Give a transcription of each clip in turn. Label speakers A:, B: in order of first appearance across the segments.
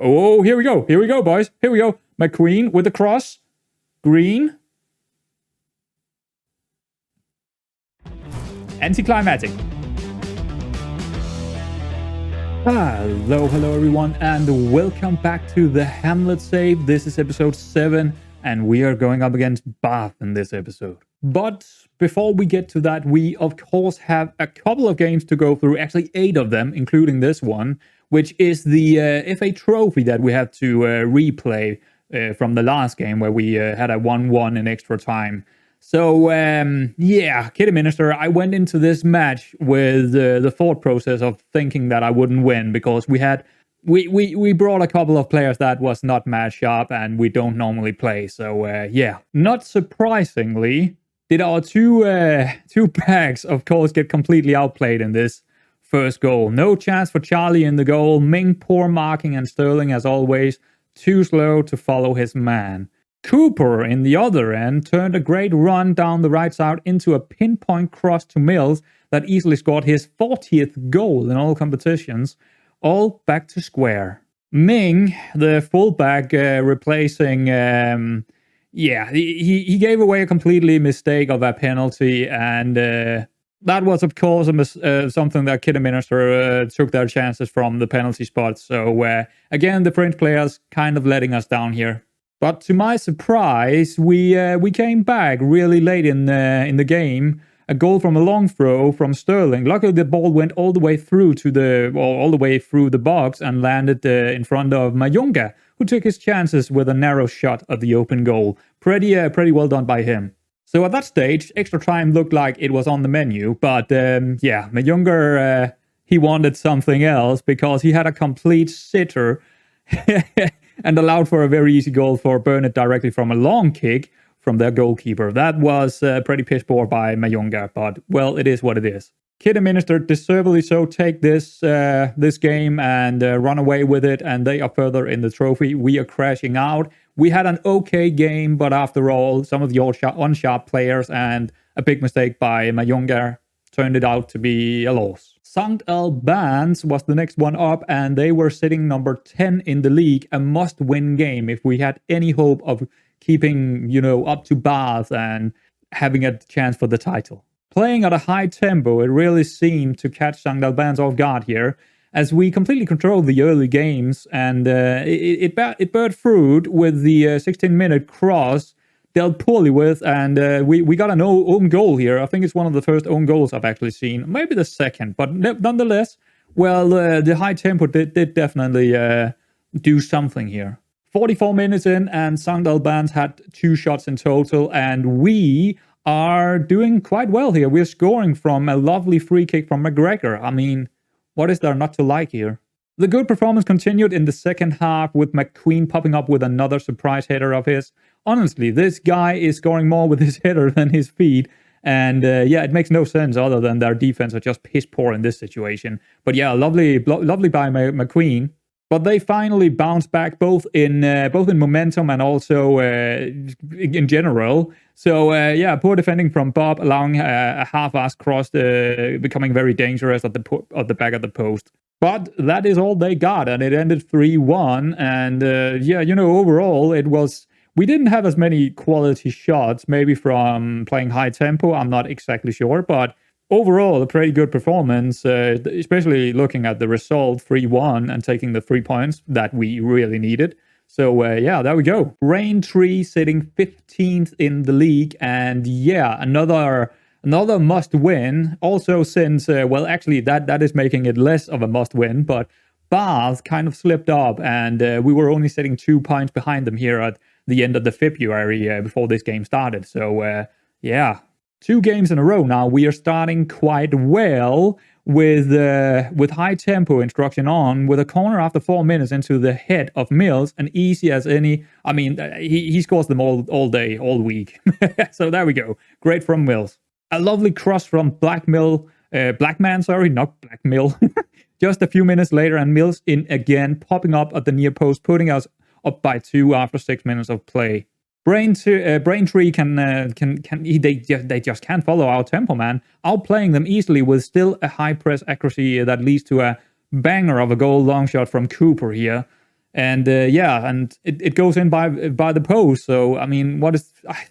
A: Oh, here we go. Here we go, boys. Here we go. McQueen with the cross. Green. Anticlimactic. Hello everyone, and welcome back to the Hamlet save. This is episode 7, and we are going up against Bath in this episode. But before we get to that, we of course have a couple of games to go through, actually 8 of them, including this one, which is the FA Trophy that we have to replay from the last game where we had a 1-1 in extra time. So, Kitty Minister, I went into this match with the thought process of thinking that I wouldn't win because we brought a couple of players that was not match sharp and we don't normally play. So, not surprisingly, did our two backs, of course, get completely outplayed in this first goal. No chance for Charlie in the goal. Ming poor marking and Sterling, as always, too slow to follow his man. Cooper, in the other end, turned a great run down the right side into a pinpoint cross to Mills that easily scored his 40th goal in all competitions, all back to square. Ming, the fullback, replacing... he gave away a completely mistake of a penalty, and that was, of course, something that Kidderminster took their chances from the penalty spot. So, again, the French players kind of letting us down here. But to my surprise, we came back really late in the game. A goal from a long throw from Sterling. Luckily, the ball went all the way through the box and landed in front of Mayunga, who took his chances with a narrow shot at the open goal. Pretty well done by him. So at that stage, extra time looked like it was on the menu, but Mayunga, he wanted something else because he had a complete sitter. And allowed for a very easy goal for Burnett directly from a long kick from their goalkeeper. That was pretty piss poor by Mayunga, but, well, it is what it is. Kidderminster deservedly so take this game and run away with it, and they are further in the trophy. We are crashing out. We had an okay game, but after all, some of the unsharp players and a big mistake by Mayunga turned it out to be a loss. St. Albans was the next one up, and they were sitting number 10 in the league, a must-win game if we had any hope of keeping, up to Bath and having a chance for the title. Playing at a high tempo, it really seemed to catch St. Albans off guard here, as we completely controlled the early games, and it bore fruit with the 16-minute cross dealt poorly with, and we got an own goal here. I think it's one of the first own goals I've actually seen. Maybe the second, but nonetheless, well, the high tempo did definitely do something here. 44 minutes in, and St. Albans had 2 shots in total, and we are doing quite well here. We're scoring from a lovely free kick from McGregor. I mean, what is there not to like here? The good performance continued in the second half, with McQueen popping up with another surprise header of his. Honestly, this guy is scoring more with his header than his feet. And it makes no sense other than their defense are just piss poor in this situation. But yeah, lovely by McQueen. But they finally bounced back both in momentum and also in general. So poor defending from Bob, allowing a half-assed cross becoming very dangerous at the back of the post. But that is all they got, and it ended 3-1. And overall it was. We didn't have as many quality shots, maybe from playing high tempo, I'm not exactly sure, but overall a pretty good performance, especially looking at the result, 3-1, and taking the 3 points that we really needed. So there we go. Braintree sitting 15th in the league, and another must win. Also since, that is making it less of a must win, but Bath kind of slipped up, and we were only sitting 2 points behind them here at the end of the February before this game started. So 2 games in a row now. We are starting quite well with high tempo instruction on, with a corner after 4 minutes into the head of Mills, and easy as any. I mean, he scores them all day, all week. So there we go. Great from Mills. A lovely cross from Blackmill, not Blackmill. Just a few minutes later, and Mills in again, popping up at the near post, putting us up by 2 after 6 minutes of play. Braintree they just can't follow our tempo, man. Outplaying them easily with still a high press accuracy that leads to a banger of a goal long shot from Cooper here. And and it goes in by the post. So I mean,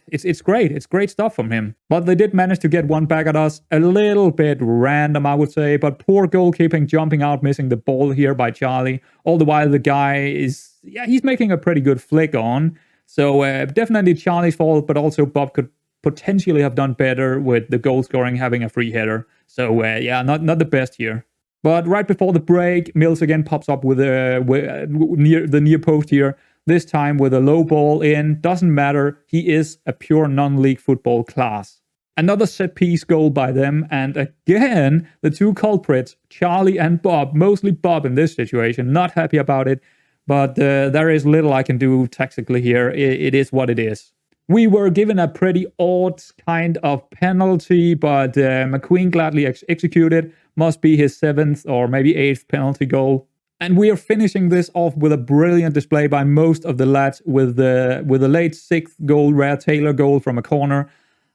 A: it's great. It's great stuff from him. But they did manage to get one back at us. A little bit random, I would say. But poor goalkeeping, jumping out, missing the ball here by Charlie. All the while the guy he's making a pretty good flick on. So definitely Charlie's fault, but also Bob could potentially have done better with the goal scoring having a free header. So not the best here. But right before the break, Mills again pops up with near the near post here. This time with a low ball in. Doesn't matter. He is a pure non-league football class. Another set-piece goal by them. And again, the two culprits, Charlie and Bob. Mostly Bob in this situation. Not happy about it. But there is little I can do tactically here. It is what it is. We were given a pretty odd kind of penalty, but McQueen gladly executed. Must be his 7th or maybe 8th penalty goal. And we are finishing this off with a brilliant display by most of the lads with the late 6th goal, Rare Taylor goal from a corner.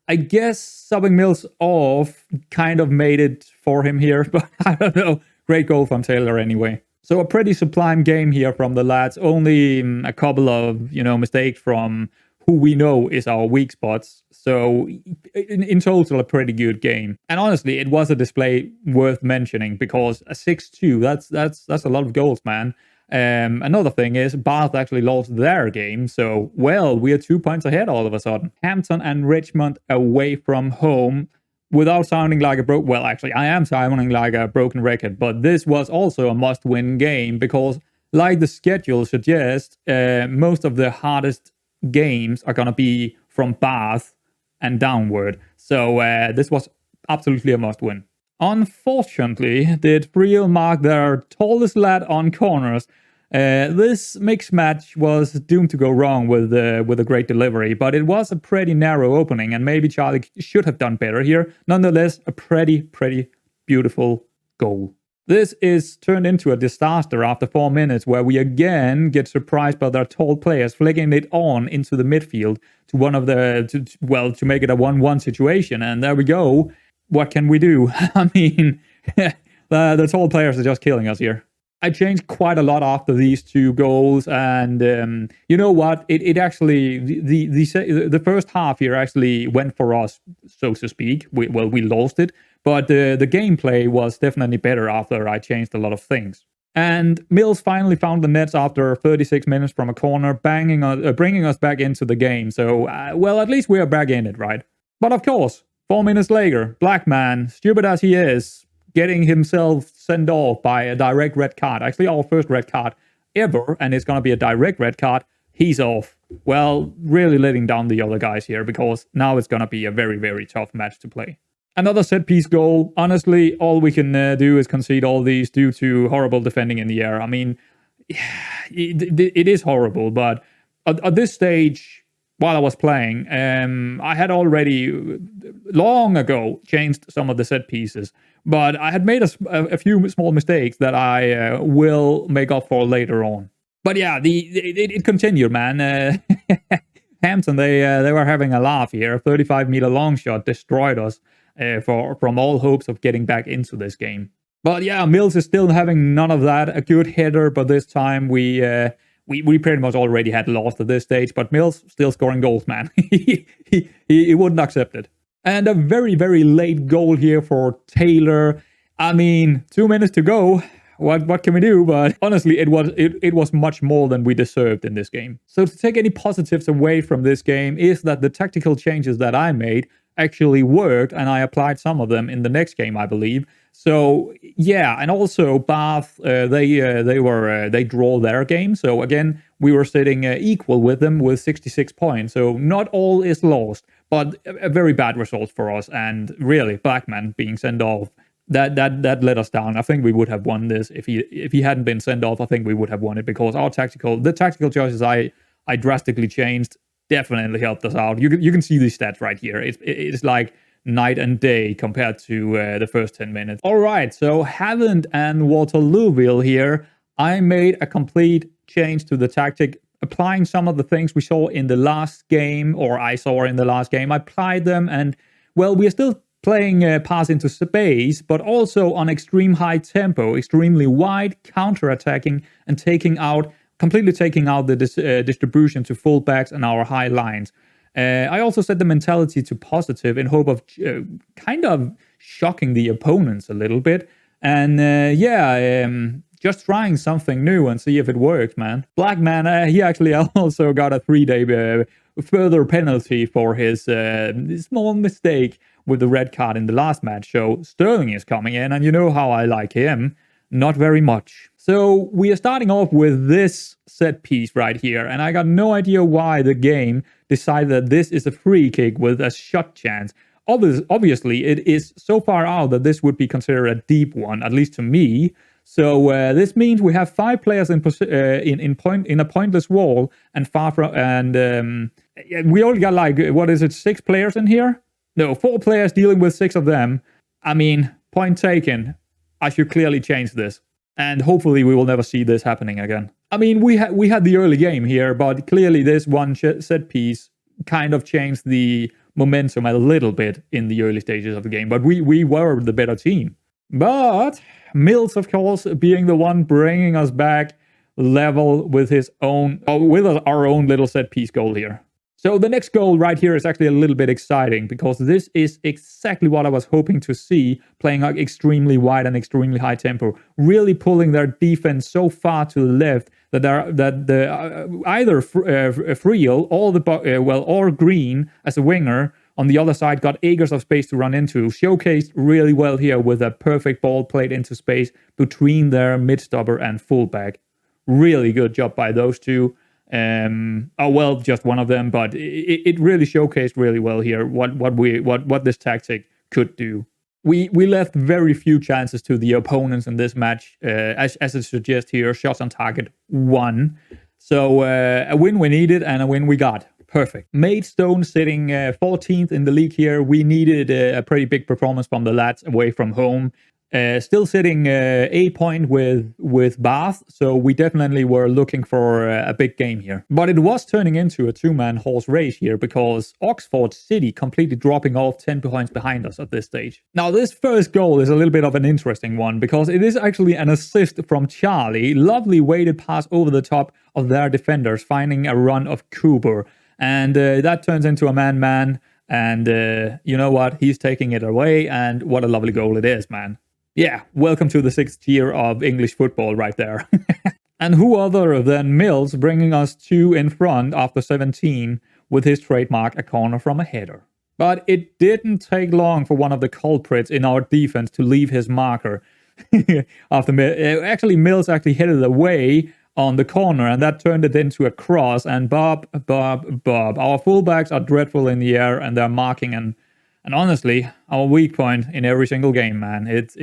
A: I guess subbing Mills off kind of made it for him here, but I don't know. Great goal from Taylor anyway. So a pretty sublime game here from the lads. Only a couple of, mistakes from who we know is our weak spots. So in total, a pretty good game. And honestly, it was a display worth mentioning because a 6-2, that's a lot of goals, man. Another thing is Bath actually lost their game. So, we are 2 points ahead all of a sudden. Hampton and Richmond away from home. Without sounding like I am sounding like a broken record. But this was also a must-win game because, like the schedule suggests, most of the hardest games are going to be from Bath and downward. So this was absolutely a must-win. Unfortunately, did Friel mark their tallest lad on corners. This mixed match was doomed to go wrong with a great delivery, but it was a pretty narrow opening, and maybe Charlie should have done better here. Nonetheless, a pretty beautiful goal. This is turned into a disaster after 4 minutes, where we again get surprised by their tall players flicking it on into the midfield to to make it a 1-1 situation. And there we go. What can we do? I mean, the tall players are just killing us here. I changed quite a lot after these 2 goals, and you know what? It actually the first half here actually went for us, so to speak. We lost it. But the gameplay was definitely better after I changed a lot of things. And Mills finally found the nets after 36 minutes from a corner, bringing us back into the game. So, at least we are back in it, right? But of course, 4 minutes later, Blackman, stupid as he is, getting himself sent off by a direct red card. Actually, our first red card ever, and it's going to be a direct red card. He's off. Really letting down the other guys here because now it's going to be a very, very tough match to play. Another set-piece goal. Honestly, all we can do is concede all these due to horrible defending in the air. I mean, it is horrible, but at this stage, while I was playing, I had already long ago changed some of the set pieces, but I had made a few small mistakes that I will make up for later on. But yeah, it continued, man. Hampton, they were having a laugh here. A 35-meter long shot destroyed us. From all hopes of getting back into this game. But yeah, Mills is still having none of that. A good header, but this time we pretty much already had lost at this stage. But Mills still scoring goals, man. he wouldn't accept it. And a very, very late goal here for Taylor. I mean, 2 minutes to go. What can we do? But honestly, it was much more than we deserved in this game. So to take any positives away from this game is that the tactical changes that I made actually worked, and I applied some of them in the next game, I believe. So yeah, and also Bath, they draw their game. So again, we were sitting equal with them with 66 points. So not all is lost, but a very bad result for us. And really, Blackman being sent off, that let us down. I think we would have won this if he hadn't been sent off. I think we would have won it because the tactical choices I drastically changed definitely helped us out. You can see these stats right here. It's like night and day compared to the first 10 minutes. All right, so Havant and Waterlooville here. I made a complete change to the tactic, applying some of the things we saw in the last game, or I saw in the last game. I applied them, and we are still playing pass into space, but also on extreme high tempo, extremely wide, counter-attacking, and taking out completely taking out the distribution to fullbacks and our high lines. I also set the mentality to positive in hope of kind of shocking the opponents a little bit. And just trying something new and see if it works, man. Black man, he actually also got a 3-day further penalty for his small mistake with the red card in the last match. So Sterling is coming in, and you know how I like him. Not very much. So we are starting off with this set piece right here, and I got no idea why the game decided that this is a free kick with a shot chance. Obviously, it is so far out that this would be considered a deep one, at least to me. So this means we have 5 players in a pointless wall, and we only got like, what is it, 6 players in here? No, 4 players dealing with 6 of them. I mean, point taken. I should clearly change this, and hopefully we will never see this happening again. I mean, we had the early game here, but clearly this one set piece kind of changed the momentum a little bit in the early stages of the game, but we were the better team. But Mills, of course, being the one bringing us back level with our own little set piece goal here. So the next goal right here is actually a little bit exciting, because this is exactly what I was hoping to see, playing like extremely wide and extremely high tempo, really pulling their defense so far to the left that either Friel or Green as a winger on the other side got acres of space to run into, showcased really well here with a perfect ball played into space between their mid-stopper and fullback. Really good job by those two. Just one of them, but it really showcased really well here what this tactic could do. We left very few chances to the opponents in this match, as it suggests here. Shots on target 1. So a win we needed and a win we got. Perfect. Maidstone sitting 14th in the league here. We needed a pretty big performance from the lads away from home. Still sitting a point with Bath, so we definitely were looking for a big game here. But it was turning into a 2-man horse race here, because Oxford City completely dropping off 10 points behind us at this stage. Now, this first goal is a little bit of an interesting one, because it is actually an assist from Charlie. Lovely weighted pass over the top of their defenders, finding a run of Cooper. And that turns into a man-man, and you know what? He's taking it away, and what a lovely goal it is, man. Yeah, welcome to the 6th tier of English football right there. And who other than Mills bringing us 2 in front after 17 with his trademark, a corner from a header. But it didn't take long for one of the culprits in our defense to leave his marker. Mills actually headed away on the corner, and that turned it into a cross, and Bob. Our fullbacks are dreadful in the air, and they're marking and honestly, our weak point in every single game, man. It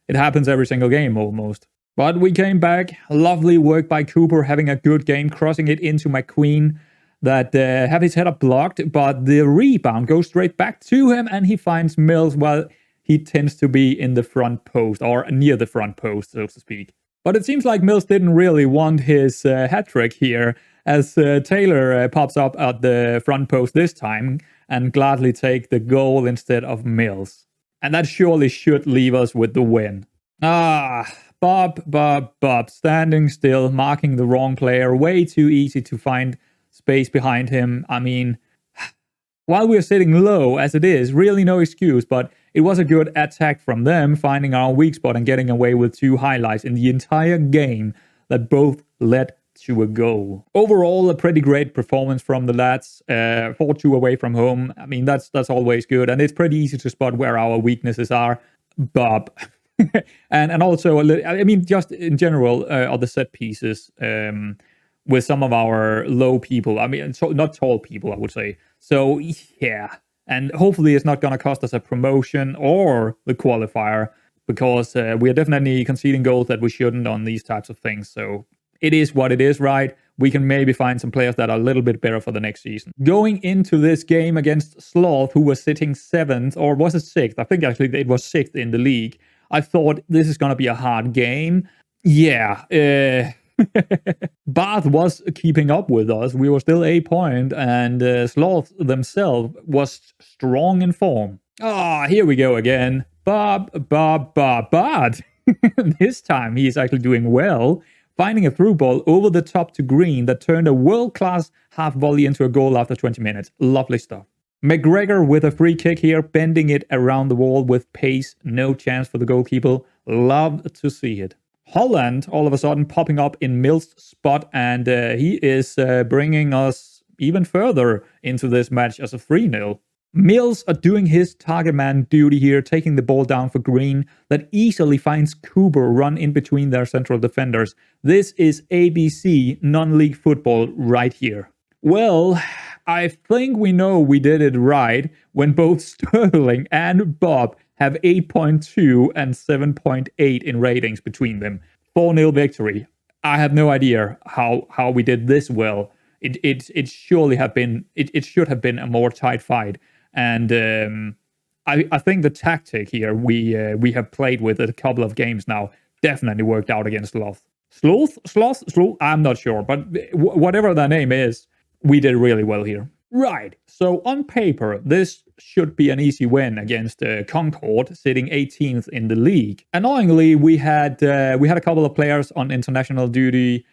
A: happens every single game almost. But we came back. Lovely work by Cooper, having a good game, crossing it into McQueen that have his header blocked, but the rebound goes straight back to him, and he finds Mills while he tends to be in the front post, or near the front post, so to speak. But it seems like Mills didn't really want his hat-trick here, as Taylor pops up at the front post this time, and gladly take the goal instead of Mills. And that surely should leave us with the win. Bob, standing still, marking the wrong player. Way too easy to find space behind him. I mean, while we're sitting low as it is, really no excuse, but it was a good attack from them, finding our weak spot and getting away with 2 highlights in the entire game that both led to a goal. Overall, a pretty great performance from the lads. 4-2 away from home. I mean, that's always good, and it's pretty easy to spot where our weaknesses are. Bob. and also, just in general, other set pieces with some of our low people. I mean, not tall people, I would say. So, yeah. And hopefully it's not going to cost us a promotion or the qualifier, because we are definitely conceding goals that we shouldn't on these types of things. So it is what it is, right? We can maybe find some players that are a little bit better for the next season. Going into this game against Sloth, who was sitting 7th, or was it 6th? I think actually it was 6th in the league. I thought this is going to be a hard game. Yeah. Bath was keeping up with us. We were still a point, and Sloth themselves was strong in form. Here we go again. Bob. This time he's actually doing well, finding a through ball over the top to Green that turned a world-class half volley into a goal after 20 minutes. Lovely stuff. McGregor with a free kick here, bending it around the wall with pace. No chance for the goalkeeper. Love to see it. Holland all of a sudden popping up in Mills' spot, and he is bringing us even further into this match as a 3-0. Mills are doing his target man duty here, taking the ball down for Green that easily finds Cooper run in between their central defenders. This is ABC non-league football right here. Well, I think we know we did it right when both Sterling and Bob have 8.2 and 7.8 in ratings between them. 4-0 victory. I have no idea how we did this well. It surely have been it should have been a more tight fight. And I think the tactic here we have played with a couple of games now definitely worked out against Sloth. Sloth? I'm not sure, but whatever their name is, we did really well here. Right, so on paper, this should be an easy win against Concord, sitting 18th in the league. Annoyingly, we had a couple of players on international duty.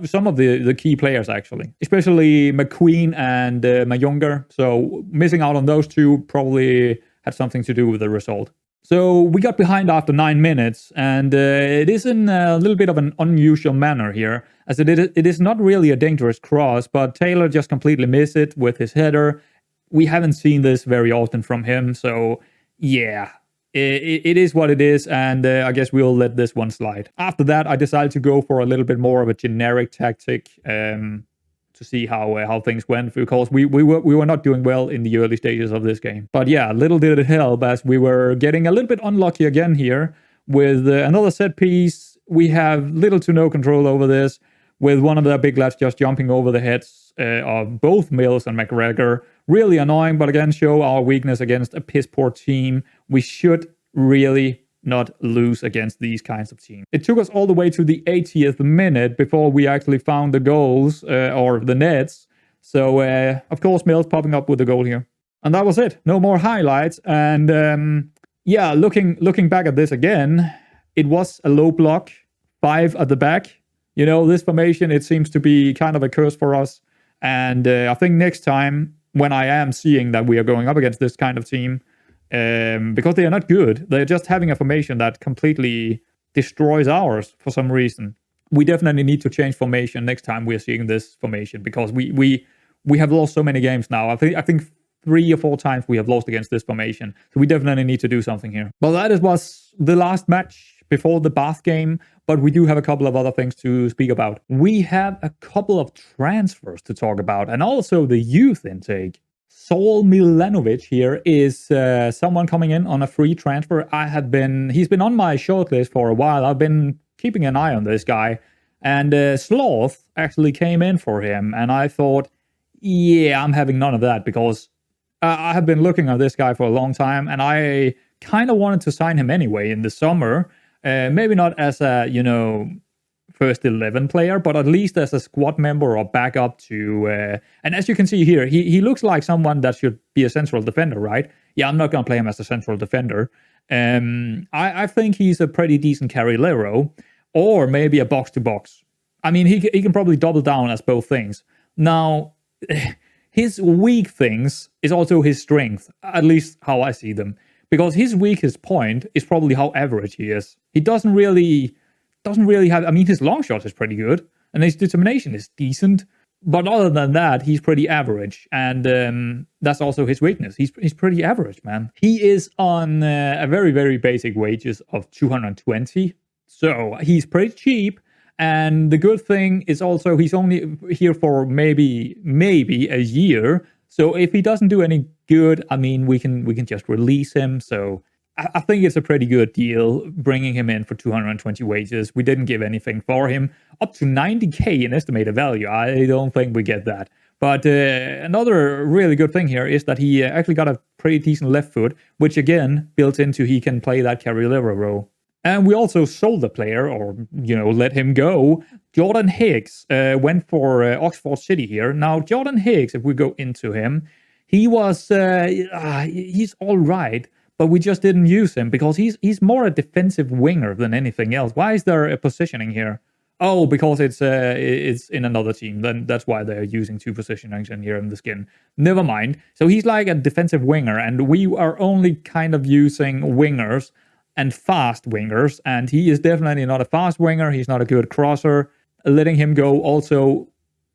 A: Some of the key players, actually, especially McQueen and Mayunger. So missing out on those two probably had something to do with the result. So we got behind after 9 minutes, and it is in a little bit of an unusual manner here, as it is not really a dangerous cross, but Taylor just completely missed it with his header. We haven't seen this very often from him, so yeah, it is what it is, and I guess we'll let this one slide. After that, I decided to go for a little bit more of a generic tactic to see how things went, because we were not doing well in the early stages of this game. But yeah, little did it help, as we were getting a little bit unlucky again here with another set piece. We have little to no control over this, with one of the big lads just jumping over the heads of both Mills and McGregor. Really annoying, but again, show our weakness against a piss-poor team. We should really not lose against these kinds of teams. It took us all the way to the 80th minute before we actually found the goals, or the nets. So, of course, Mills popping up with the goal here. And that was it. No more highlights. And, yeah, looking back at this again, it was a low block, 5 at the back. You know, this formation, it seems to be kind of a curse for us. And I think next time, when I am seeing that we are going up against this kind of team, because they are not good, they're just having a formation that completely destroys ours for some reason. We definitely need to change formation next time we are seeing this formation, because we have lost so many games now. I think 3 or 4 times we have lost against this formation. So we definitely need to do something here. Well, that was the last match before the Bath game, but we do have a couple of other things to speak about. We have a couple of transfers to talk about, and also the youth intake. Saul Milanovic here is someone coming in on a free transfer. He's been on my shortlist for a while. I've been keeping an eye on this guy, and Sloth actually came in for him, and I thought, yeah, I'm having none of that, because I have been looking at this guy for a long time, and I kind of wanted to sign him anyway in the summer. Maybe not as a, first 11 player, but at least as a squad member or backup to... and as you can see here, he looks like someone that should be a central defender, right? Yeah, I'm not going to play him as a central defender. I think he's a pretty decent carrilero, or maybe a box-to-box. I mean, he can probably double down as both things. Now, his weak things is also his strength, at least how I see them. Because his weakest point is probably how average he is. He doesn't really have... I mean, his long shot is pretty good, and his determination is decent. But other than that, he's pretty average, and that's also his weakness. He's pretty average, man. He is on a very, very basic wages of 220, so he's pretty cheap. And the good thing is also he's only here for maybe a year. So if he doesn't do any good, I mean, we can just release him. So I think it's a pretty good deal bringing him in for 220 wages. We didn't give anything for him. Up to 90k in estimated value. I don't think we get that. But another really good thing here is that he actually got a pretty decent left foot, which again, built into he can play that carrilero role. And we also sold the player, or, let him go. Jordan Higgs went for Oxford City here. Now, Jordan Higgs, if we go into him, he's all right, but we just didn't use him because he's more a defensive winger than anything else. Why is there a positioning here? Oh, because it's in another team. Then that's why they're using two positionings in here in the skin. Never mind. So he's like a defensive winger, and we are only kind of using wingers and fast wingers, and he is definitely not a fast winger. He's not a good crosser. Letting him go also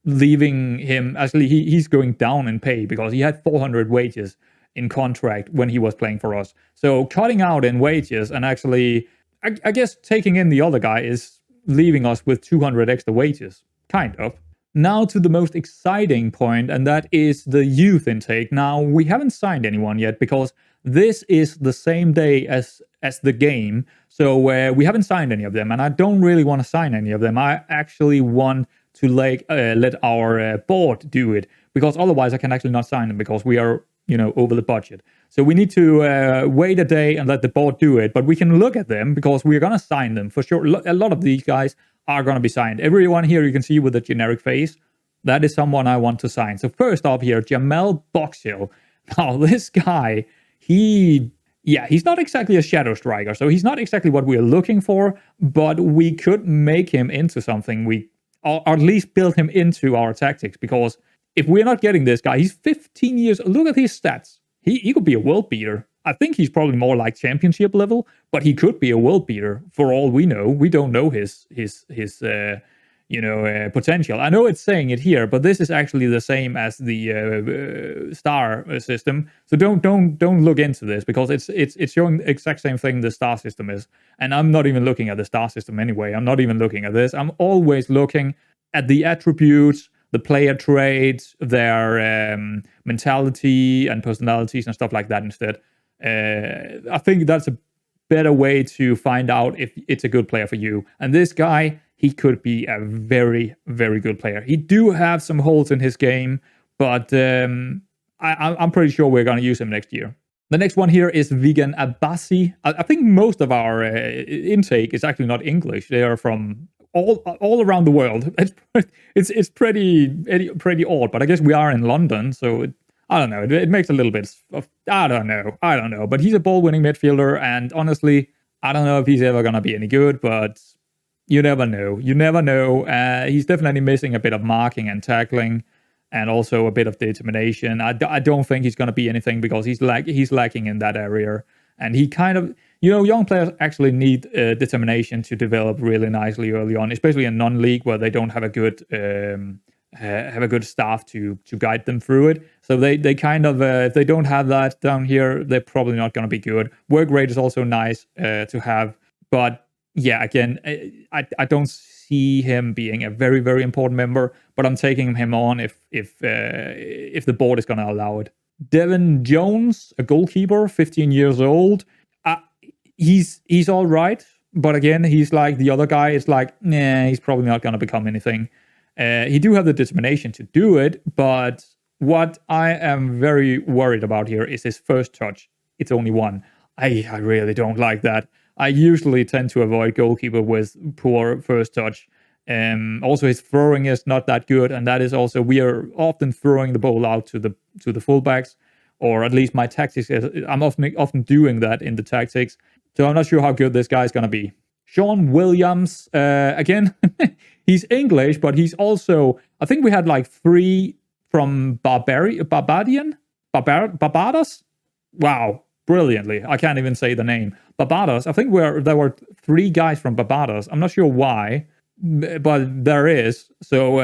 A: leaving him, actually he's going down in pay because he had 400 wages in contract when he was playing for us. So cutting out in wages and actually, I guess taking in the other guy is leaving us with 200 extra wages, kind of. Now to the most exciting point, and that is the youth intake. Now, we haven't signed anyone yet because this is the same day as the game, so we haven't signed any of them, and I don't really want to sign any of them. I actually want to let our board do it, because otherwise I can actually not sign them because we are, over the budget. So we need to wait a day and let the board do it, but we can look at them because we're going to sign them for sure. A lot of these guys are going to be signed. Everyone here you can see with a generic face, that is someone I want to sign. So first off here, Jamel Boxhill. Now this guy, he's not exactly a shadow striker, so he's not exactly what we're looking for, but we could make him into something. Or at least build him into our tactics, because if we're not getting this guy, he's 15 years. Look at his stats. He could be a world beater. I think he's probably more like championship level, but he could be a world beater for all we know. We don't know his potential. I know it's saying it here, but this is actually the same as the star system. So don't look into this, because it's showing the exact same thing the star system is. And I'm not even looking at the star system anyway. I'm not even looking at this. I'm always looking at the attributes, the player traits, their mentality and personalities and stuff like that instead. I think that's a better way to find out if it's a good player for you. And this guy, he could be a very, very good player. He do have some holes in his game, but I'm pretty sure we're going to use him next year. The next one here is Vegan Abbasi. I think most of our intake is actually not English. They are from all around the world. It's pretty odd, but I guess we are in London, so I don't know. It makes a little bit of, I don't know. But he's a ball-winning midfielder, and honestly, I don't know if he's ever going to be any good, but you never know. He's definitely missing a bit of marking and tackling, and also a bit of determination. I don't think he's going to be anything, because he's lacking in that area. And he kind of, young players actually need determination to develop really nicely early on, especially in non-league where they don't have a good staff to guide them through it. So they kind of, if they don't have that down here, they're probably not going to be good. Work rate is also nice to have, but yeah, again, I don't see him being a very, very important member, but I'm taking him on if the board is going to allow it. Devin Jones, a goalkeeper, 15 years old. He's all right, but again, he's like the other guy. It's like, nah, he's probably not going to become anything. He do have the determination to do it, but what I am very worried about here is his first touch. It's only one. I really don't like that. I usually tend to avoid goalkeeper with poor first touch. Also, his throwing is not that good, and that is also, we are often throwing the ball out to the fullbacks, or at least my tactics is, I'm often doing that in the tactics. So I'm not sure how good this guy is going to be. Sean Williams, again, he's English, but he's also, I think we had like 3 from Barbados. Wow, brilliantly. I can't even say the name. Barbados. I think there were 3 guys from Barbados. I'm not sure why, but there is. So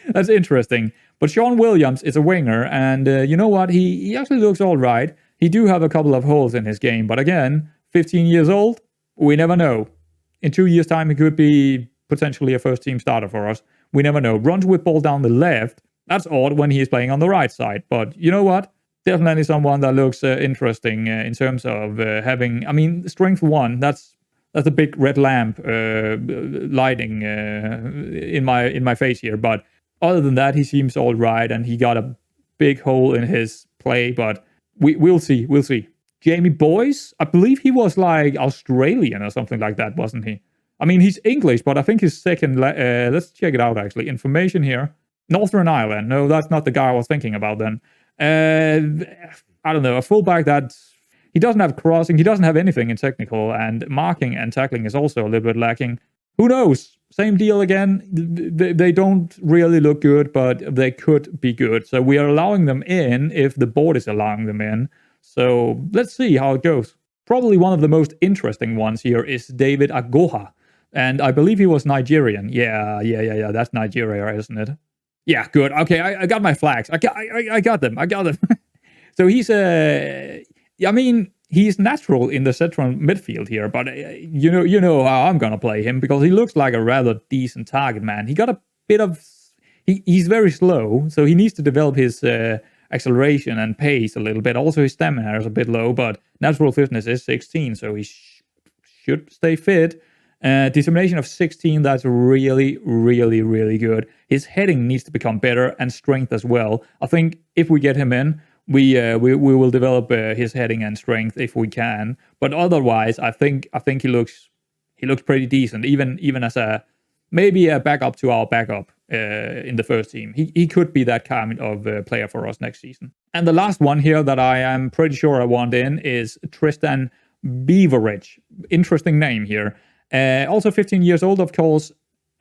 A: that's interesting. But Sean Williams is a winger, and you know what? He actually looks all right. He do have a couple of holes in his game, but again, 15 years old, we never know. In 2 years' time, he could be potentially a first-team starter for us. We never know. Runs with ball down the left. That's odd when he's playing on the right side. But you know what? Definitely someone that looks interesting in terms of having, I mean, strength 1, that's a big red lamp lighting in my face here. But other than that, he seems all right, and he got a big hole in his play. But we'll see. Jamie Boyce, I believe he was like Australian or something like that, wasn't he? I mean, he's English, but I think his second, let's check it out actually. Information here. Northern Ireland. No, that's not the guy I was thinking about then. I don't know, a fullback that, he doesn't have crossing, he doesn't have anything in technical, and marking and tackling is also a little bit lacking. Who knows? same deal again. They don't really look good, but they could be good. So we are allowing them in if the board is allowing them in. So let's see how it goes. Probably one of the most interesting ones here is David Agoha. And I believe he was Nigerian. Yeah. That's Nigeria, isn't it? Yeah, good. Okay, I got my flags. I got them. So he's he's natural in the central midfield here, but you know how I'm gonna play him because he looks like a rather decent target man. He got a bit of he's very slow, so he needs to develop his acceleration and pace a little bit. Also, his stamina is a bit low, but natural fitness is 16, so he should stay fit. Determination of 16, that's really, really, really good. His heading needs to become better and strength as well. I think if we get him in, we will develop his heading and strength if we can. But otherwise, I think he looks pretty decent, even as maybe a backup to our backup in the first team. He could be that kind of player for us next season. And the last one here that I am pretty sure I want in is Tristan Beaverage. Interesting name here. Also 15 years old, of course,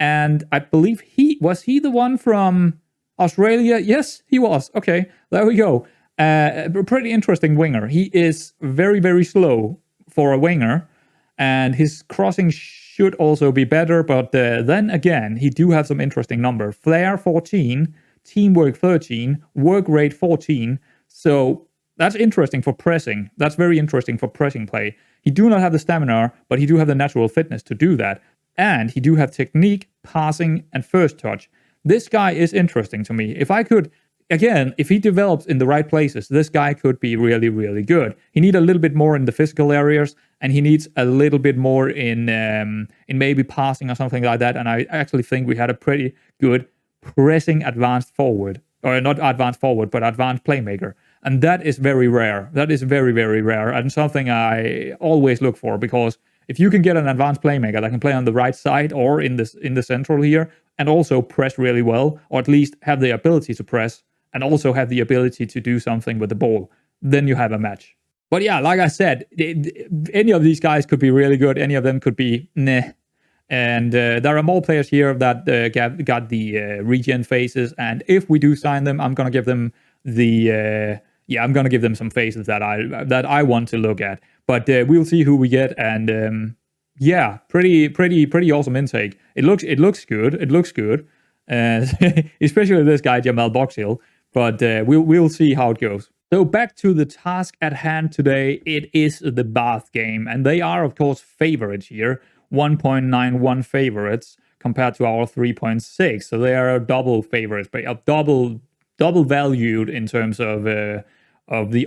A: and I believe was he the one from Australia? Yes, he was. Okay, there we go. Pretty interesting winger. He is very, very slow for a winger, and his crossing should also be better, but then again, he do have some interesting number. Flair 14, teamwork 13, work rate 14, so that's interesting for pressing. That's very interesting for pressing play. He do not have the stamina, but he do have the natural fitness to do that. And he do have technique, passing, and first touch. This guy is interesting to me. If he develops in the right places, this guy could be really, really good. He needs a little bit more in the physical areas, and he needs a little bit more in maybe passing or something like that. And I actually think we had a pretty good pressing advanced forward. Or not advanced forward, but advanced playmaker. And that is very rare. That is very, very rare, and something I always look for, because if you can get an advanced playmaker that can play on the right side or in the central here, and also press really well, or at least have the ability to press, and also have the ability to do something with the ball, then you have a match. But yeah, like I said, any of these guys could be really good. Any of them could be meh. And there are more players here that got the regen phases, and if we do sign them, I'm gonna give them I'm gonna give them some faces that I want to look at. But we'll see who we get, and pretty awesome intake. It looks good. It looks good, especially this guy Jamel Boxhill. But we'll see how it goes. So back to the task at hand today. It is the Bath game, and they are of course favorites here. 1.91 favorites compared to our 3.6, so they are double favorites, but double valued in terms of the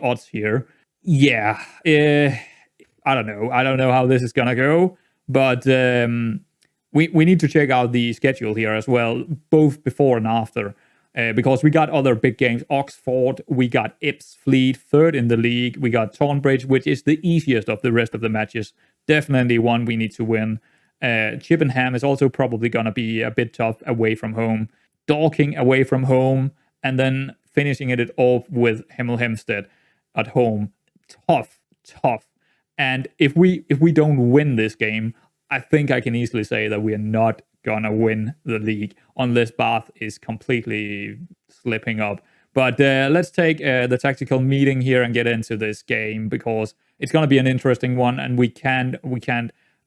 A: odds here. Yeah, I don't know how this is gonna go, but we need to check out the schedule here as well, both before and after, because we got other big games. Oxford, we got Ipsfleet, third in the league. We got Tonbridge, which is the easiest of the rest of the matches. Definitely one we need to win. Chippenham is also probably going to be a bit tough away from home. Dorking away from home, and then finishing it off with Hemel Hempstead at home. Tough. And if we don't win this game, I think I can easily say that we are not going to win the league unless Bath is completely slipping up. But let's take the tactical meeting here and get into this game, because it's going to be an interesting one, and we can't.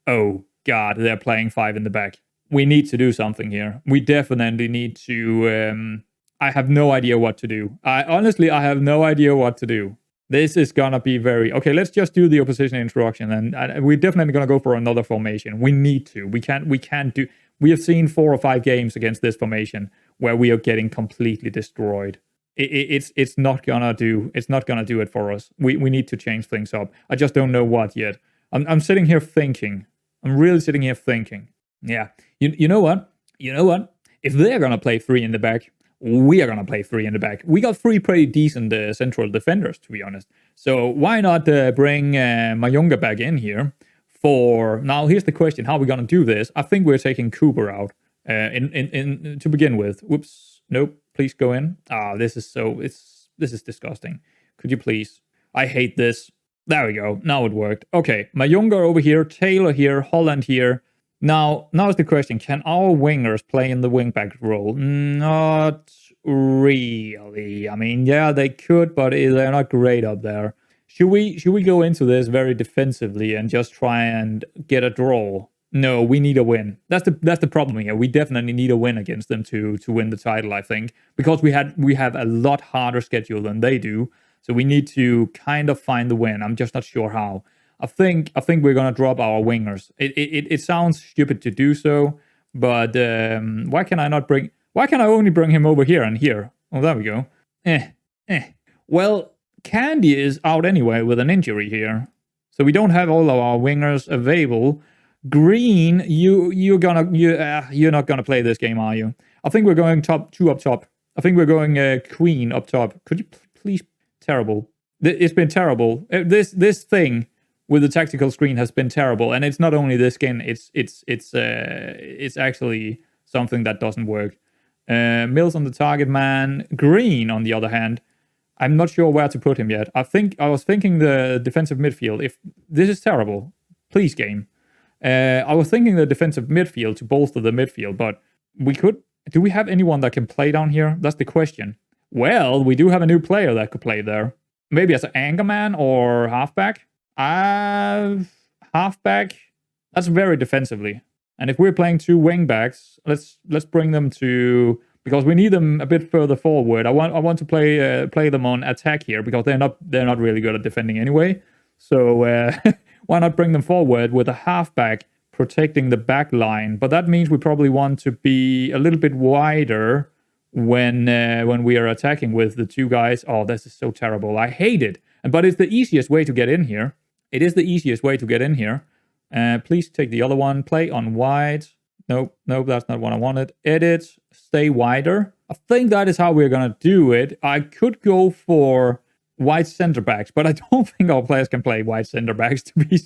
A: Oh, God, they're playing 5 in the back. We need to do something here. We definitely need to. I have no idea what to do. I have no idea what to do. This is going to be very... Okay, let's just do the opposition introduction, and we're definitely going to go for another formation. We need to. We can't do... We have seen 4 or 5 games against this formation where we are getting completely destroyed. It's not gonna do it for us. We need to change things up. I just don't know what yet. I'm sitting here thinking. I'm really sitting here thinking. Yeah. You know what? If they're gonna play 3 in the back, we are gonna play 3 in the back. We got 3 pretty decent central defenders, to be honest. So why not bring Mayunga back in here for... Now here's the question: how are we gonna do this? I think we're taking Cooper out in to begin with. Whoops. Nope. Please go in. This is disgusting. Could you please? I hate this. There we go. Now it worked. Okay, Mayunga over here, Taylor here, Holland here, Now is the question, can our wingers play in the wingback role? Not really. I mean, yeah, they could, but they're not great up there. Should we go into this very defensively and just try and get a draw? No, we need a win. That's the problem here. We definitely need a win against them to win the title, I think, because we have a lot harder schedule than they do. So we need to kind of find the win. I'm just not sure how. I think we're gonna drop our wingers. It sounds stupid to do so, but why can I only bring him over here and here? Oh, there we go. Well, Candy is out anyway with an injury here, so we don't have all of our wingers available. Green, you're not gonna play this game, are you? I think we're going two up top. I think we're going Queen up top. Could you please? Terrible. It's been terrible. This thing with the tactical screen has been terrible, and it's not only the skin. It's actually something that doesn't work. Mills on the target man. Green, on the other hand, I'm not sure where to put him yet. I was thinking the defensive midfield. If this is terrible, please game. I was thinking the defensive midfield to bolster the midfield, but we could. Do we have anyone that can play down here? That's the question. Well, we do have a new player that could play there. Maybe as an anchorman or halfback. Halfback. That's very defensively. And if we're playing two wingbacks, let's bring them to, because we need them a bit further forward. I want to play them on attack here because they're not really good at defending anyway. So why not bring them forward with a halfback protecting the back line? But that means we probably want to be a little bit wider when we are attacking with the two guys. Oh, this is so terrible. I hate it. But it's the easiest way to get in here. It is the easiest way to get in here. Please take the other one. Play on wide. Nope, that's not what I wanted. Edit, stay wider. I think that is how we're going to do it. I could go for wide center backs, but I don't think our players can play wide center backs, to be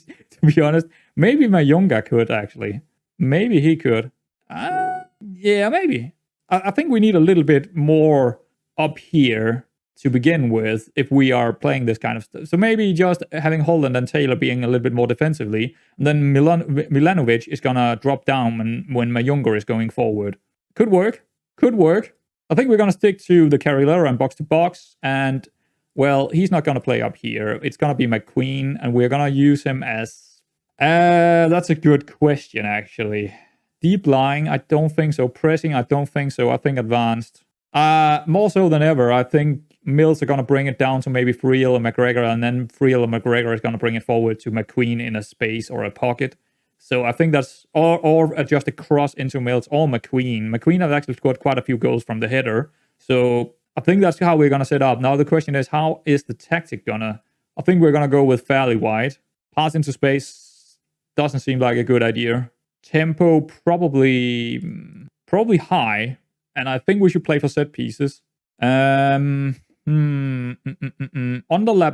A: honest. Maybe Mayunga could, actually. Maybe he could. Yeah, maybe. I think we need a little bit more up here to begin with if we are playing this kind of stuff. So maybe just having Holland and Taylor being a little bit more defensively, and then Milanovic is going to drop down when Mayunga is going forward. Could work. I think we're going to stick to the Carrilero and box-to-box, and, well, he's not going to play up here. It's going to be McQueen, and we're going to use him as... that's a good question, actually. Deep lying, I don't think so. Pressing, I don't think so. I think advanced. More so than ever, I think Mills are going to bring it down to maybe Friel and McGregor, and then Friel and McGregor is going to bring it forward to McQueen in a space or a pocket. So I think that's... Or just a cross into Mills or McQueen. McQueen has actually scored quite a few goals from the header. So I think that's how we're going to set up. Now the question is, how is the tactic going to... I think we're going to go with fairly wide. Pass into space doesn't seem like a good idea. Tempo probably high, and I think we should play for set pieces. Underlap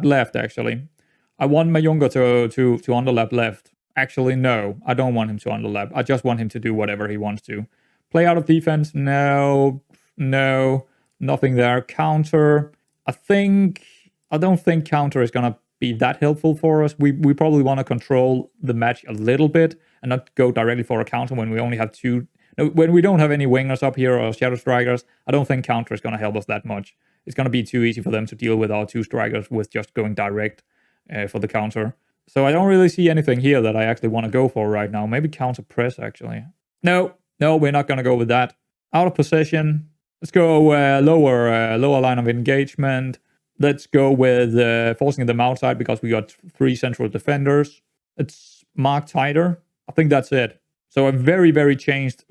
A: left, actually. I want Mayunga to underlap left. Actually, no, I don't want him to underlap. I just want him to do whatever he wants to. Play out of defense? No, nothing there. Counter? I don't think counter is gonna be that helpful for us. We probably want to control the match a little bit and not go directly for a counter when we only have two. No, when we don't have any wingers up here or shadow strikers, I don't think counter is going to help us that much. It's going to be too easy for them to deal with our two strikers with just going direct for the counter. So I don't really see anything here that I actually want to go for right now. Maybe counter press, actually. No, we're not going to go with that. Out of possession. Let's go lower line of engagement. Let's go with forcing them outside because we got 3 central defenders. Let's mark tighter. I think that's it. So a very, very changed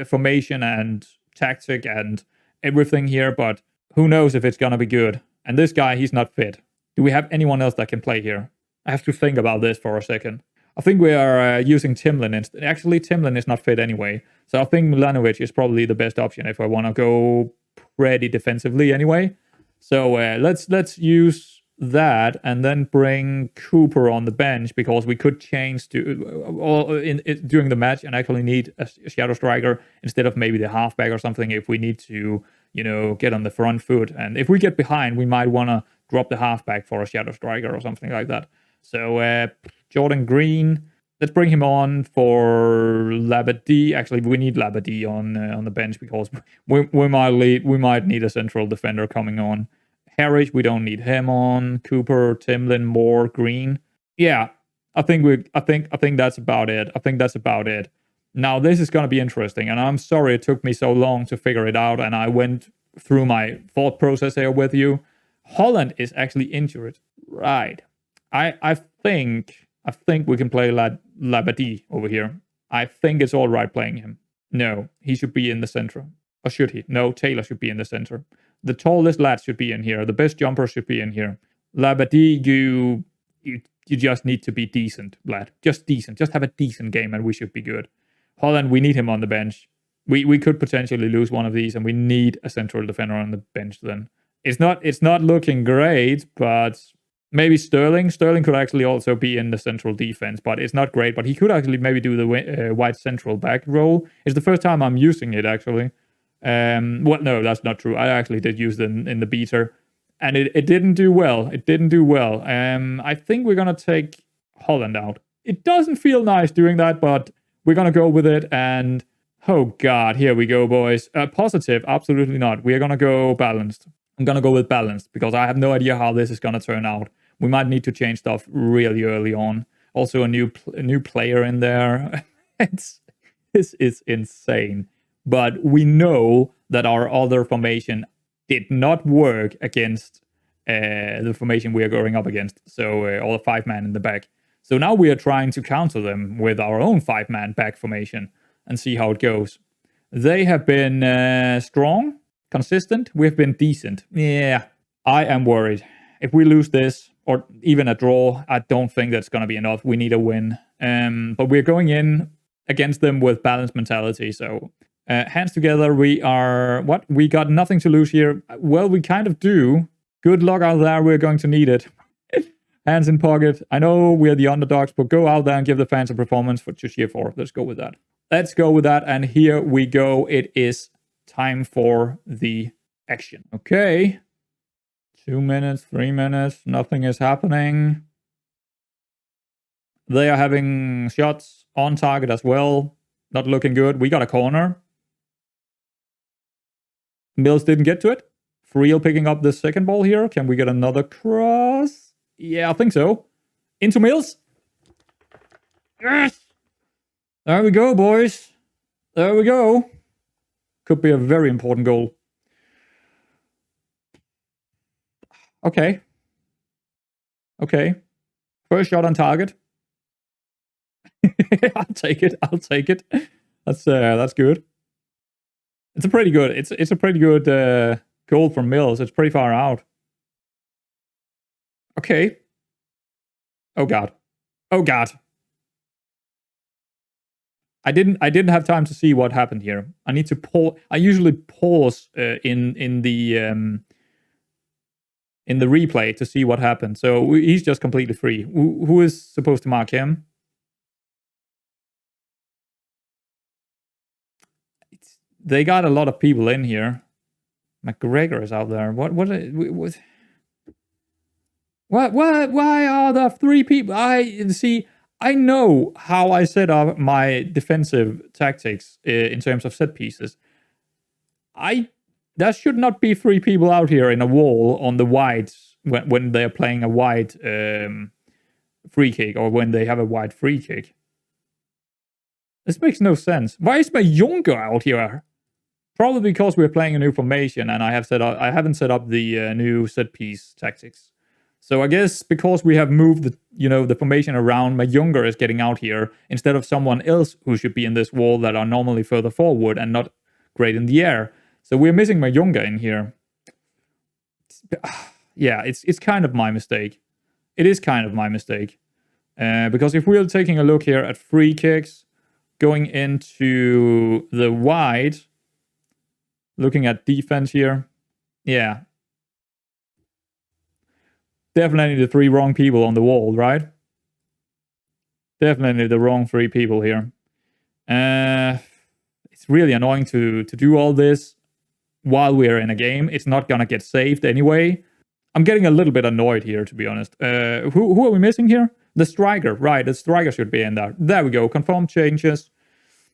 A: formation and tactic and everything here, but who knows if it's going to be good. And this guy, he's not fit. Do we have anyone else that can play here? I have to think about this for a second. I think we are using Timlin instead. Actually, Timlin is not fit anyway. So I think Milanovic is probably the best option if I want to go pretty defensively anyway. So let's use that and then bring Cooper on the bench because we could change during the match and actually need a shadow striker instead of maybe the halfback or something if we need to, get on the front foot. And if we get behind, we might want to drop the halfback for a shadow striker or something like that. So Jordan Green, Let's bring him on for Labadie. Actually, we need Labadie on the bench because we might need a central defender coming on. Harris, we don't need him on. Cooper, Timlin, Moore, Green. Yeah, I think that's about it. I think that's about it. Now this is gonna be interesting, and I'm sorry it took me so long to figure it out, and I went through my thought process here with you. Holland is actually injured, right? I think we can play Labadie over here. I think it's all right playing him. No, he should be in the center. Or should he? No, Taylor should be in the center. The tallest lad should be in here. The best jumper should be in here. Labadie, you just need to be decent, lad. Just decent. Just have a decent game and we should be good. Holland, we need him on the bench. We could potentially lose one of these and we need a central defender on the bench then. It's not looking great, but maybe Sterling. Sterling could actually also be in the central defense, but it's not great. But he could actually maybe do the wide central back role. It's the first time I'm using it, actually. Well, no, that's not true. I actually did use it in the beater, and it didn't do well. It didn't do well. I think we're going to take Holland out. It doesn't feel nice doing that, but we're going to go with it. And, oh, God, here we go, boys. Positive, absolutely not. We are going to go balanced. I'm going to go with balanced because I have no idea how this is going to turn out. We might need to change stuff really early on. Also, a new player in there. This is insane. But we know that our other formation did not work against the formation we are going up against. So all 5-man in the back. So now we are trying to counter them with our own 5-man back formation and see how it goes. They have been strong, consistent. We've been decent. Yeah, I am worried. If we lose this, or even a draw, I don't think that's going to be enough. We need a win. But we're going in against them with balanced mentality. So hands together, we got nothing to lose here. Well, we kind of do. Good luck out there. We're going to need it. Hands in pocket. I know we're the underdogs, but go out there and give the fans a performance to cheer for. Let's go with that. Let's go with that. And here we go. It is time for the action. Okay. 2 minutes, 3 minutes. Nothing is happening. They are having shots on target as well. Not looking good. We got a corner. Mills didn't get to it. Friel picking up the second ball here. Can we get another cross? Yeah, I think so. Into Mills. Yes! There we go, boys. There we go. Could be a very important goal. Okay. Okay. First shot on target. I'll take it. I'll take it. That's good. It's a pretty good. It's a pretty good goal from Mills. It's pretty far out. Okay. Oh God. Oh God. I didn't have time to see what happened here. I need to pause. I usually pause in the replay to see what happened. So he's just completely free. Who is supposed to mark him? They got a lot of people in here. McGregor is out there. What? Why are there 3 people? I know how I set up my defensive tactics in terms of set pieces. There should not be 3 people out here in a wall on the wides when they're playing a wide free kick or when they have a wide free kick. This makes no sense. Why is my Younger out here? Probably because we're playing a new formation and I haven't set up the new set piece tactics. So I guess because we have moved the formation around, my Younger is getting out here instead of someone else who should be in this wall that are normally further forward and not great in the air. So we're missing my Younger in here. Yeah, it's kind of my mistake. It is kind of my mistake. Because if we're taking a look here at free kicks, going into the wide, looking at defense here, yeah. Definitely the 3 wrong people on the wall, right? Definitely the wrong 3 people here. It's really annoying to do all this while we're in a game. It's not gonna get saved anyway. I'm getting a little bit annoyed here, to be honest. Who are we missing here? The striker, right, the striker should be in there. There we go, confirm changes.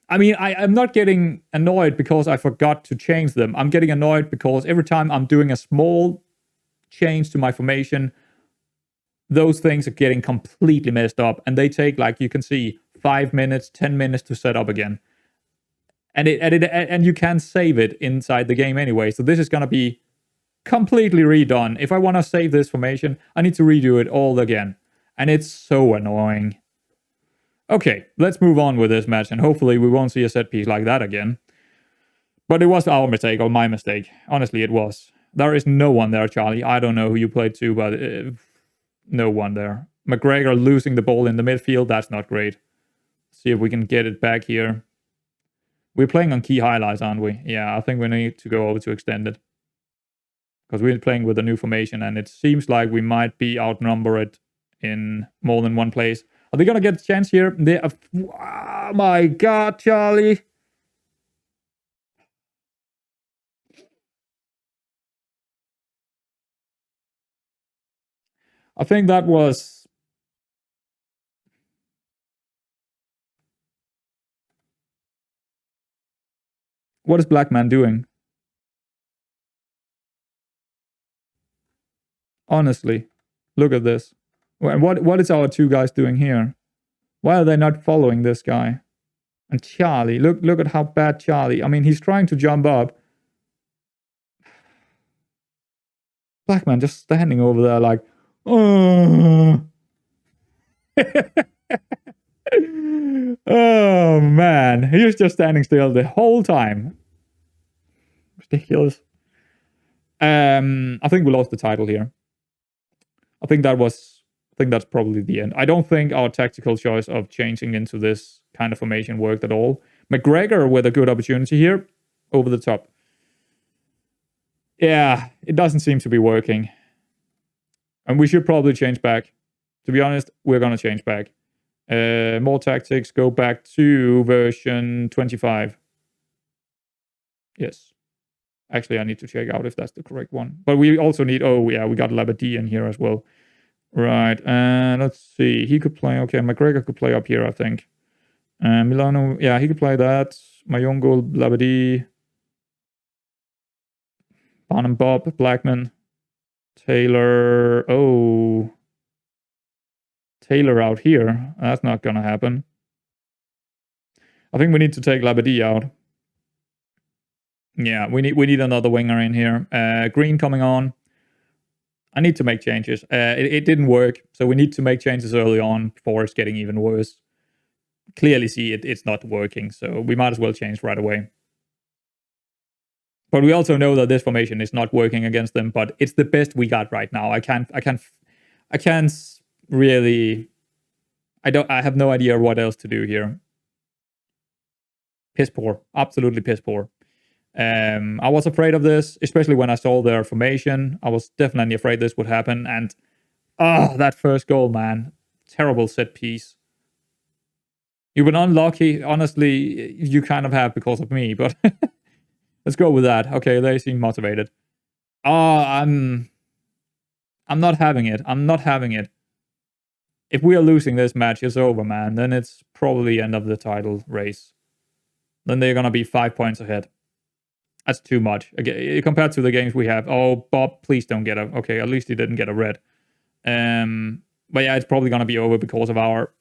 A: I mean, I'm not getting annoyed because I forgot to change them. I'm getting annoyed because every time I'm doing a small change to my formation, those things are getting completely messed up. And they take, like you can see, 5 minutes, 10 minutes to set up again. And you can save it inside the game anyway. So this is going to be completely redone. If I want to save this formation, I need to redo it all again. And it's so annoying. Okay, let's move on with this match, and hopefully we won't see a set piece like that again. But it was our mistake, or my mistake. Honestly, it was. There is no one there, Charlie. I don't know who you played to, but no one there. McGregor losing the ball in the midfield, that's not great. See if we can get it back here. We're playing on key highlights, aren't we? Yeah, I think we need to go over to extended. Because we're playing with a new formation, and it seems like we might be outnumbered in more than one place. Are they going to get a chance here? Oh my God, Charlie. I think that was... What is Black Man doing? Honestly, look at this. What is our two guys doing here? Why are they not following this guy? And Charlie, look at how bad Charlie. I mean, he's trying to jump up. Black Man just standing over there like, oh. Oh man, he was just standing still the whole time. Ridiculous. I think we lost the title here. I think that's probably the end. I don't think our tactical choice of changing into this kind of formation worked at all. McGregor with a good opportunity here, over the top. Yeah, it doesn't seem to be working. And we should probably change back. To be honest, we're going to change back. More tactics, go back to version 25. Yes. Actually, I need to check out if that's the correct one. But we also need, oh yeah, we got Labadie in here as well. Right, and let's see. He could play, okay, McGregor could play up here, I think. Milano, yeah, he could play that. Mayongo, Labadie. Barnum Bob, Blackman. Taylor, oh. Taylor out here. That's not gonna happen. I think we need to take Labadie out. Yeah, we need another winger in here. Green coming on. I need to make changes. It didn't work, so we need to make changes early on before it's getting even worse. Clearly see it's not working, so we might as well change right away. But we also know that this formation is not working against them, but it's the best we got right now. I can't really... I have no idea what else to do here. Piss poor. Absolutely piss poor. I was afraid of this, especially when I saw their formation. I was definitely afraid this would happen. And, that first goal, man. Terrible set piece. You've been unlucky. Honestly, you kind of have because of me, but let's go with that. Okay, they seem motivated. I'm not having it. I'm not having it. If we are losing this match, it's over, man. Then it's probably end of the title race. Then they're going to be 5 points ahead. That's too much. Again, compared to the games we have. Oh, Bob, please don't get a... Okay, at least he didn't get a red. But yeah, it's probably going to be over because of our...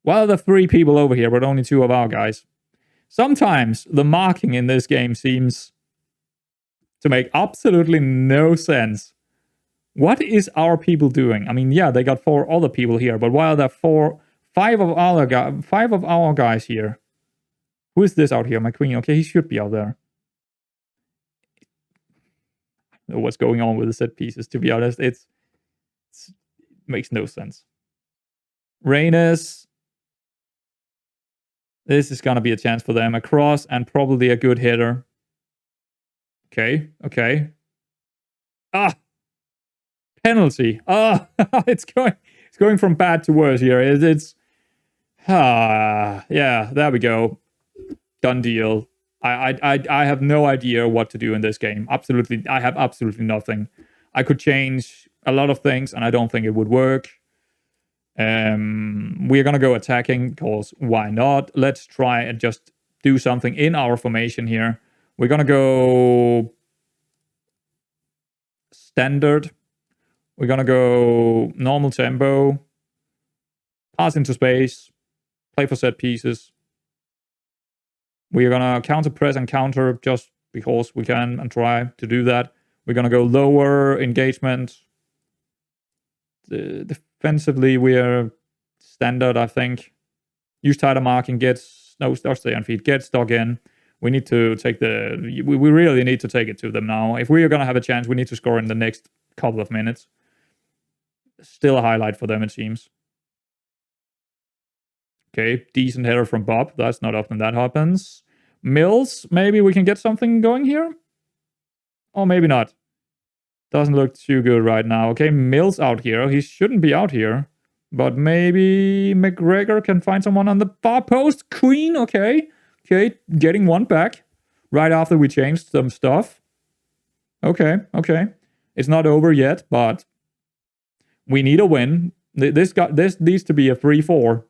A: Well, the 3 people over here, but only 2 of our guys. Sometimes the marking in this game seems to make absolutely no sense. What is our people doing? I mean, yeah, they got 4 other people here, but why are there 5 of our guys here? Who is this out here? McQueen. Okay, he should be out there. I don't know what's going on with the set pieces, to be honest. It makes no sense. Reynes. This is going to be a chance for them. A cross and probably a good hitter. Okay, okay. Penalty. It's going from bad to worse here. Yeah, there we go. Done deal. I have no idea what to do in this game. Absolutely, I have absolutely nothing. I could change a lot of things, and I don't think it would work. We're going to go attacking because why not? Let's try and just do something in our formation here. We're going to go standard. We're going to go normal tempo. Pass into space. Play for set pieces. We're going to counter press and counter just because we can and try to do that. We're going to go lower engagement. Defensively, we are standard, I think. Use tighter marking, stay on feet, get stuck in. We need to take we really need to take it to them now. If we are going to have a chance, we need to score in the next couple of minutes. Still a highlight for them, it seems. Okay, decent header from Bob. That's not often that happens. Mills, maybe we can get something going here? Or maybe not. Doesn't look too good right now. Okay, Mills out here. He shouldn't be out here. But maybe McGregor can find someone on the far post. Queen, okay. Okay, getting one back. Right after we changed some stuff. Okay. It's not over yet, but we need a win. This needs to be a 3-4.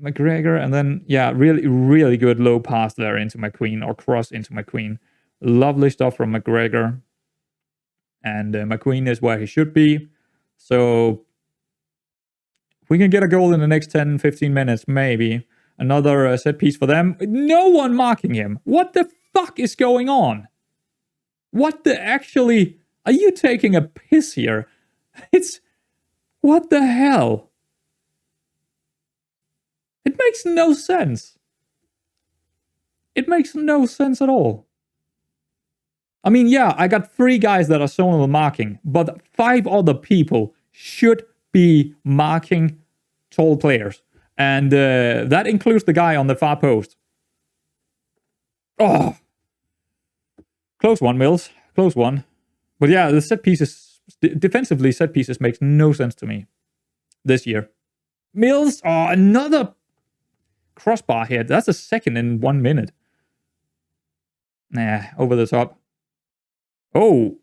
A: McGregor, and then, yeah, really, really good low pass there into McQueen, or cross into McQueen. Lovely stuff from McGregor. And McQueen is where he should be. So, if we can get a goal in the next 10-15 minutes, maybe. Another set piece for them. No one marking him. What the fuck is going on? What the actually... Are you taking a piss here? What the hell? It makes no sense. It makes no sense at all. I mean, yeah, I got 3 guys that are zonal marking, but 5 other people should be marking tall players. And that includes the guy on the far post. Oh. Close one, Mills. Close one. But yeah, the set pieces, defensively, set pieces makes no sense to me this year. Mills, another crossbar hit. That's a second in 1 minute. Nah, over the top. Oh.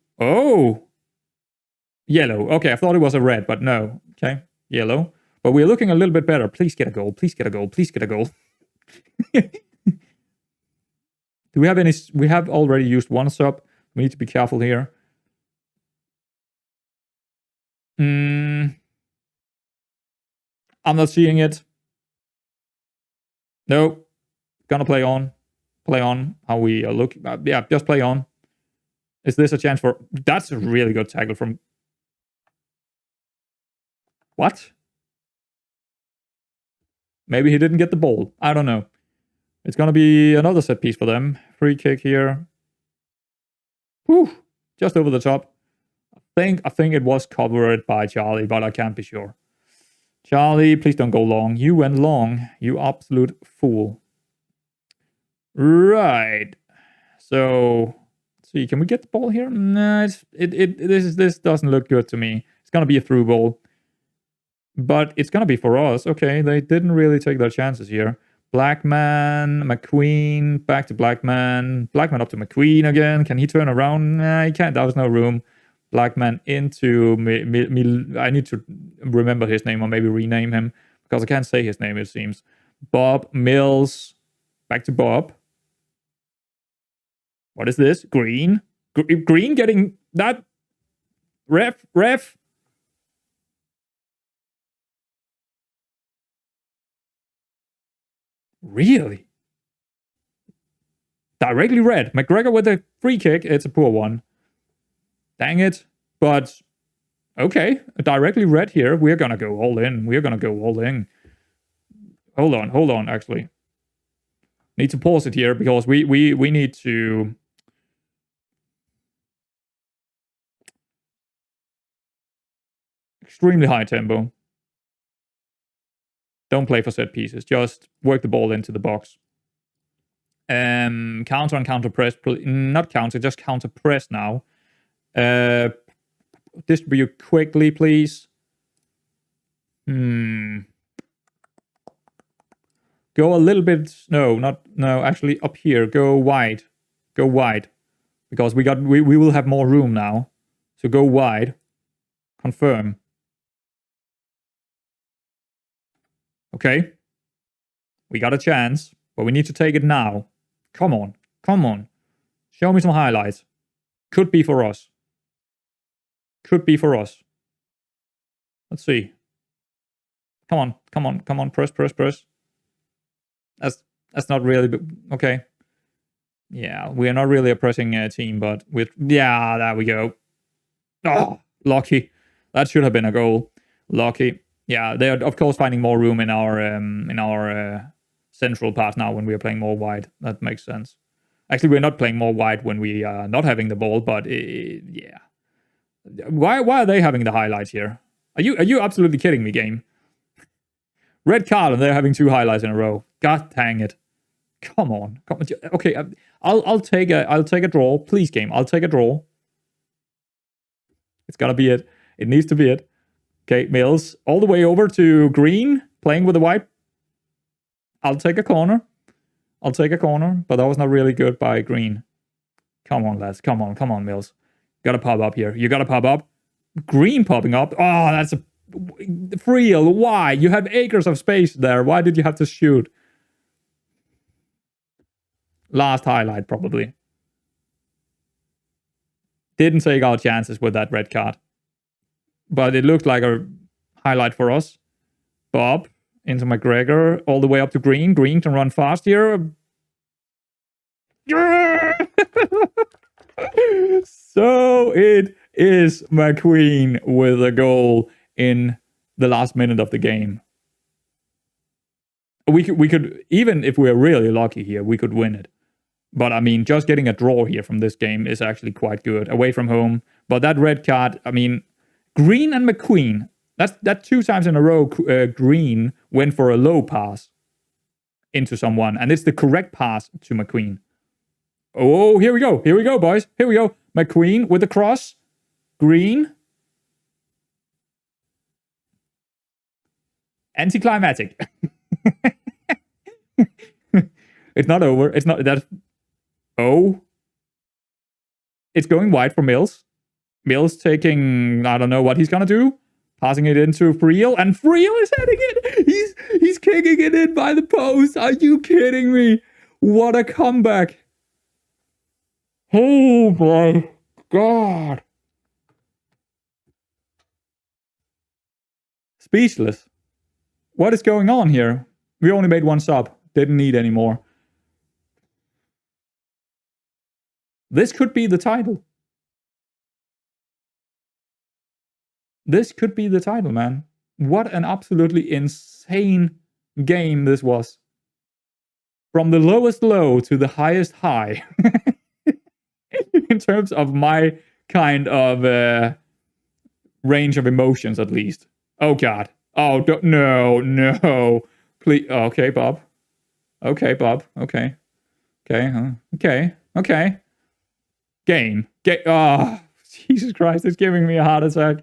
A: Yellow. Okay, I thought it was a red, but no. Okay, yellow. But we're looking a little bit better. Please get a goal. Please get a goal. Please get a goal. Do we have any... We have already used one sub. We need to be careful here. I'm not seeing it. No. Gonna play on. Play on. How we look. Yeah, just play on. Is this a chance for... That's a really good tackle from... What? Maybe he didn't get the ball. I don't know. It's gonna be another set piece for them. Free kick here. Whew. Just over the top. I think it was covered by Charlie, but I can't be sure. Charlie, please don't go long. You went long. You absolute fool. Right. So, let's see. Can we get the ball here? Nah, this doesn't look good to me. It's gonna be a through ball. But it's gonna be for us. Okay, they didn't really take their chances here. Blackman, McQueen, back to Blackman. Blackman up to McQueen again. Can he turn around? Nah, he can't. There was no room. Blackman into... I need to remember his name or maybe rename him because I can't say his name, it seems. Bob Mills. Back to Bob. What is this? Green? Green getting that? Ref? Really? Directly red. McGregor with a free kick. It's a poor one. Dang it. But, okay. Directly red here. We're gonna go all in. Hold on, actually. Need to pause it here because we need to... Extremely high tempo. Don't play for set pieces. Just work the ball into the box. Counter and counter press. Not counter, just counter press now. Distribute quickly, please. Go a little bit... No, actually up here. Go wide. Because we will have more room now. So go wide. Confirm. Okay. We got a chance, but we need to take it now. Come on. Come on. Show me some highlights. Could be for us. Could be for us. Let's see. Come on. Come on. Come on. Press, press, press. That's not really... Okay. Yeah, we are not really a pressing team, but with... Yeah, there we go. Oh, lucky. That should have been a goal. Lucky. Yeah, they are, of course, finding more room in our central part now when we are playing more wide. That makes sense. Actually, we're not playing more wide when we are not having the ball, but yeah. Why are they having the highlights here? Are you absolutely kidding me, game? Red card and they're having 2 highlights in a row. God dang it. Come on. Come on. Okay, I'll take a draw. Please, game. I'll take a draw. It's gotta be it. It needs to be it. Okay, Mills all the way over to green, playing with the white. I'll take a corner. I'll take a corner, but that was not really good by green. Come on, lads. Come on. Come on, Mills. Gotta pop up here. You gotta pop up. Green popping up. Oh, that's a... Friel, why? You have acres of space there. Why did you have to shoot? Last highlight, probably. Didn't take our chances with that red card. But it looked like a highlight for us. Bob into McGregor, all the way up to Green. Green can run fast here. So it is McQueen with a goal in the last minute of the game. We could, even if we're really lucky here, we could win it. But I mean, just getting a draw here from this game is actually quite good. Away from home. But that red card, I mean, Green and McQueen, that 2 times in a row, Green went for a low pass into someone. And it's the correct pass to McQueen. Oh, here we go. Here we go, boys. Here we go. McQueen with the cross. Green. Anticlimactic. It's not over. It's not that. Oh. It's going wide for Mills. Mills taking, I don't know what he's gonna do. Passing it into Friel, and Friel is heading it. He's kicking it in by the post. Are you kidding me? What a comeback. Oh my God. Speechless. What is going on here? We only made 1 sub. Didn't need any more. This could be the title. This could be the title, man. What an absolutely insane game this was. From the lowest low to the highest high. In terms of my kind of range of emotions, at least. Oh, God. Oh, no. Please. Okay, Bob. Okay, Bob. Okay. Okay. Game. Oh, Jesus Christ, it's giving me a heart attack.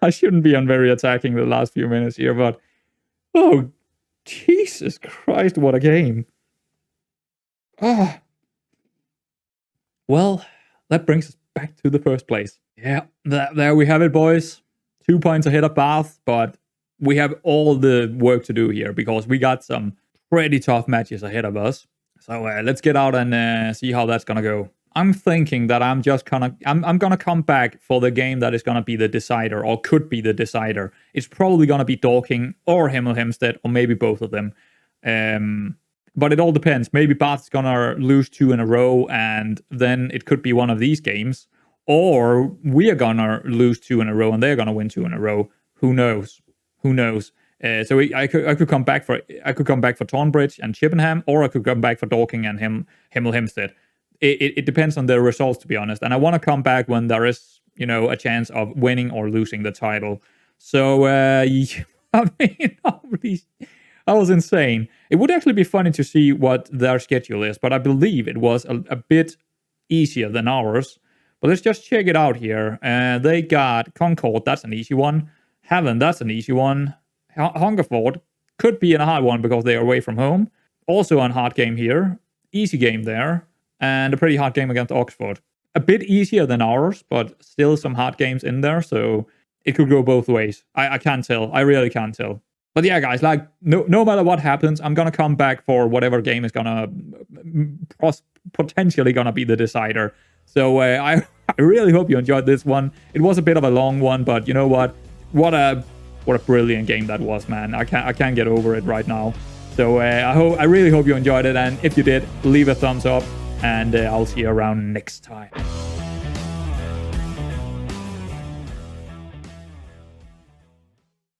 A: I shouldn't be on very attacking the last few minutes here, but... Oh, Jesus Christ, what a game. Oh. Well, that brings us back to the first place. Yeah, there we have it, boys. 2 points ahead of Bath, but we have all the work to do here because we got some pretty tough matches ahead of us. So let's get out and see how that's gonna go. I'm thinking that I'm gonna come back for the game that is gonna be the decider, or could be the decider. It's probably gonna be Dorking or Hemel Hempstead, or maybe both of them. But it all depends. Maybe Bath's gonna lose 2 in a row, and then it could be one of these games. Or we are gonna lose 2 in a row, and they're gonna win 2 in a row. Who knows? So I could come back for Tonbridge and Chippenham, or I could come back for Dorking and Hemel Hempstead. It depends on the results, to be honest. And I want to come back when there is, a chance of winning or losing the title. So, I mean, that was insane. It would actually be funny to see what their schedule is, but I believe it was a bit easier than ours. But let's just check it out here. They got Concord, that's an easy one. Haven, that's an easy one. Hungerford could be a hard one because they are away from home. Also a hard game here. Easy game there. And a pretty hard game against Oxford. a bit easier than ours, but still some hard games in there. So it could go both ways. I can't tell. I really can't tell. But yeah, guys, like no matter what happens, I'm gonna come back for whatever game is gonna potentially gonna be the decider. So I really hope you enjoyed this one. It was a bit of a long one, but you know what? What a brilliant game that was, man. I can't get over it right now. So I really hope you enjoyed it, and if you did, leave a thumbs up, and I'll see you around next time.